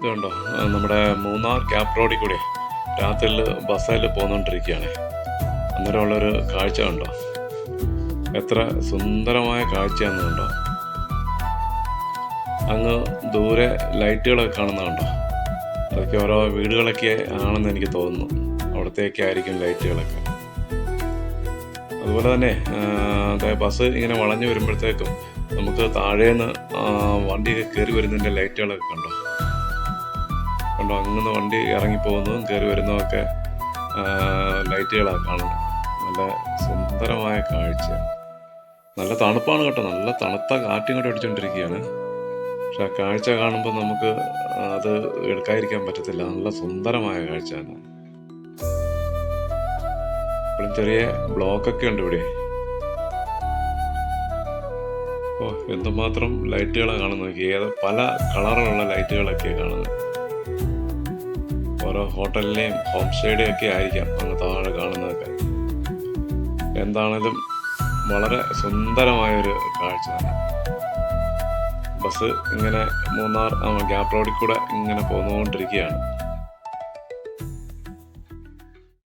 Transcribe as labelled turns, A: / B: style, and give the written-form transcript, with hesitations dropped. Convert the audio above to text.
A: ഇതുണ്ടോ, നമ്മുടെ മൂന്നാർ ക്യാപ് റോഡിൽ കൂടി രാത്രിയിൽ ബസ്സിൽ പോന്നുകൊണ്ടിരിക്കുകയാണ്. അന്നേരമുള്ളൊരു കാഴ്ച കണ്ടോ, എത്ര സുന്ദരമായ കാഴ്ചയാണെന്ന് കണ്ടോ. അങ്ങ് ദൂരെ ലൈറ്റുകളൊക്കെ കാണുന്നുണ്ടോ, അതൊക്കെ ഓരോ വീടുകളൊക്കെ ആണെന്ന് എനിക്ക് തോന്നുന്നു. അവിടത്തേക്ക് ആയിരിക്കും ലൈറ്റുകളൊക്കെ. അതുപോലെ തന്നെ ബസ് ഇങ്ങനെ വളഞ്ഞു വരുമ്പോഴത്തേക്കും നമുക്ക് താഴേന്ന് വണ്ടിയൊക്കെ കയറി വരുന്നതിൻ്റെ ലൈറ്റുകളൊക്കെ കണ്ടോ. അങ്ങനെ വണ്ടി ഇറങ്ങിപ്പോകുന്നതും കയറി വരുന്നതൊക്കെ ലൈറ്റുകളാണ് കാണുന്നത്. നല്ല സുന്ദരമായ കാഴ്ച. നല്ല തണുപ്പാണ് കേട്ടോ, നല്ല തണുത്ത കാറ്റും കൂടെ അടിച്ചുകൊണ്ടിരിക്കുകയാണ്. പക്ഷെ ആ കാഴ്ച കാണുമ്പോൾ നമുക്ക് അത് എടുക്കാതിരിക്കാൻ പറ്റത്തില്ല. നല്ല സുന്ദരമായ കാഴ്ചയാണ്. ഇപ്പോഴും ചെറിയ ബ്ലോക്കൊക്കെ ഉണ്ട് ഇവിടെ. എന്തുമാത്രം ലൈറ്റുകളാണ് കാണുന്നത്. പല കളറിലുള്ള ലൈറ്റുകളൊക്കെയാണ് കാണുന്നത്. ഓരോ ഹോട്ടലിലെയും ഹോം സ്റ്റേയുടെയും ഒക്കെ ആയിരിക്കാം അങ്ങ് താഴെ കാണുന്നതൊക്കെ. എന്താണേലും വളരെ സുന്ദരമായൊരു കാഴ്ച തന്നെ. ബസ് ഇങ്ങനെ മൂന്നാർ ക്യാപ് റോഡിൽ കൂടെ ഇങ്ങനെ പോന്നുകൊണ്ടിരിക്കുകയാണ്.